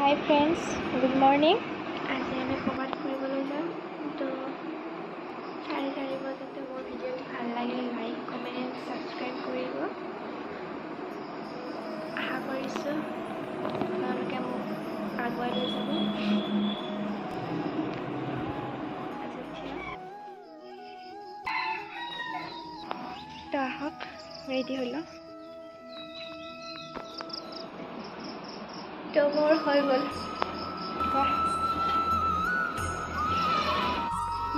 Hi friends, good morning. আজি আমি ক'ৰবাত ফুৰিবলৈ যাম তো 4:30 বজাতে মোৰ ভিডিঅ'টো ভাল লাগিলে লাইক কমেণ্ট ছাবস্ক্ৰাইব কৰিব আশা কৰিছোঁ আপোনালোকে মোক আগুৱাই লৈ যাব তো আহক ৰেডি হৈ লওঁ তো মোৰ হৈ গ'ল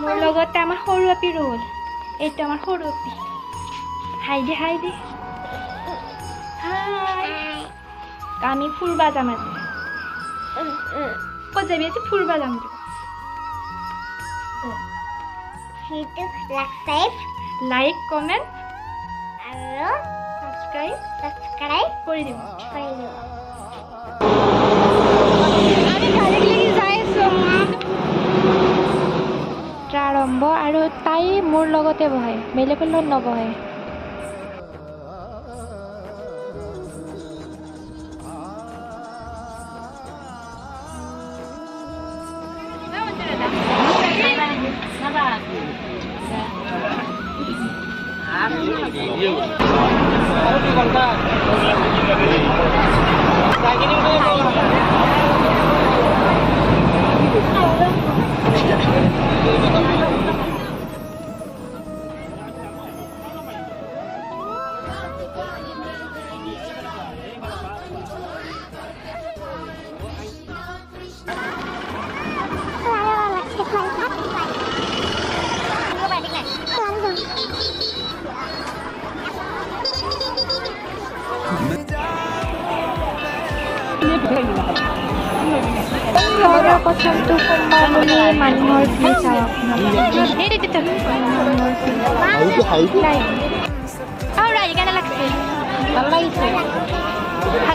মোৰ লগতে আমাৰ সৰু আপি ৰ'ল এইটো আমাৰ সৰু আপি হাই দে হাই আমি ফুৰবা যাম আজি ক'ত যাবি আজি ফুৰবা যাম লাইক কমেণ্ট আৰু ছাবস্ক্ৰাইব কৰি দিব আৰম্ভ আৰু তাই মোৰ লগতে বহে বেলেগৰ লগত নবহে ঘৰৰ কথাটো কোনবা বুলি মানুহৰ ভিৰ চাওক ভাল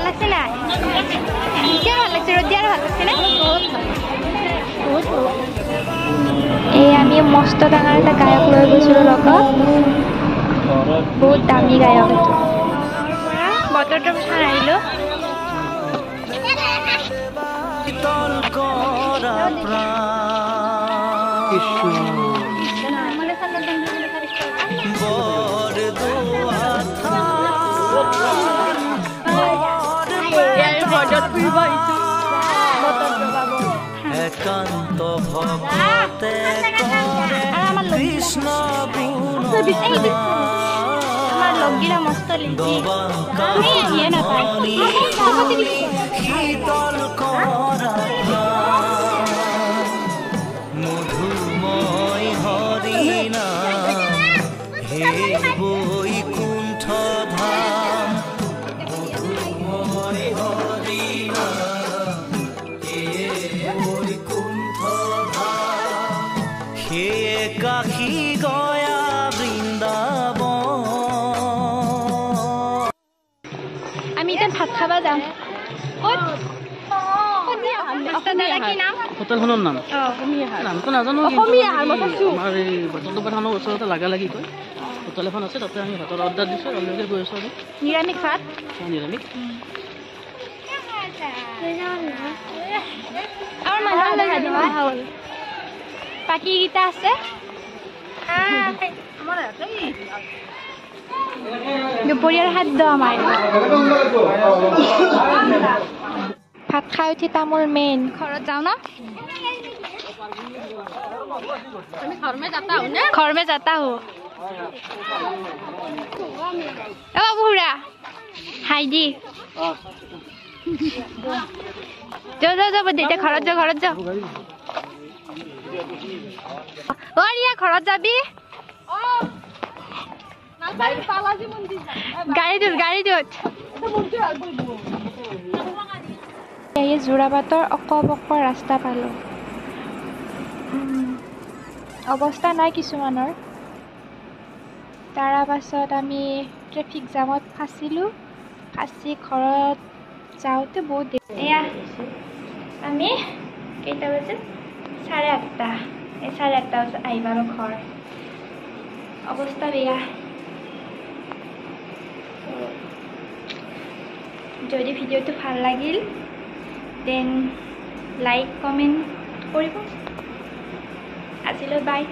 লাগিছে না কিয় ভাল লাগিছে ৰ'দ দিয়াৰ ভাল লাগিছে নে এই আমি মস্ত ডাঙৰ এটা গায়ক লৈ গৈছিলোঁ লগত বহুত দামী গায়ক এইটো বতৰটো চাই আহিলোঁ একান্ত ভক্তে কৃষ্ণ আমাৰ লগগিলা মস্ত শীতল মধুময় হৰিণা হে বৈকুণ্ঠ ধাম মধুময় হৰিণা কাশী গয়া বৃন্দাবন আমি এতিয়া ভাত খাবা যাম হোটেলখনৰ নাম নামটো নাজানো আমাৰ এই বটল দোকানখনৰ ওচৰতে লাগা লাগি কয় হোটেল এখন আছে তাতে আমি ভাতৰ অৰ্ডাৰ দিছোঁ অলৰেডি গৈ আছোঁ আমি নিৰামিষ ভাত নিৰামিষ বাকীকেইটা আছে দুপৰীয়াৰ খাদ্য আমাৰ ভাত খাই উঠি তামোল মেইন ঘৰত যাওঁ ন ঘৰ মে যাতা হো বুঢ়া হাই দি যাব দেউতা ঘৰত যা ৰিয়া ঘৰত যাবি গাড়ীটোত এই যোৰাবাটৰ অকবকৰ ৰাস্তা পালোঁ অৱস্থা নাই কিছুমানৰ তাৰ পাছত আমি ট্ৰেফিক জামত ফাঁচিলোঁ ফাঁচি ঘৰত যাওঁতে বহুত দেৰি এয়া আমি কেইটা বাজে 8:30 এই 8:30 বজাত আহি পালোঁ ঘৰ অৱস্থা বেয়া যদি ভিডিঅ'টো ভাল লাগিল দেন লাইক কমেণ্ট কৰিব আজিলৈ বাই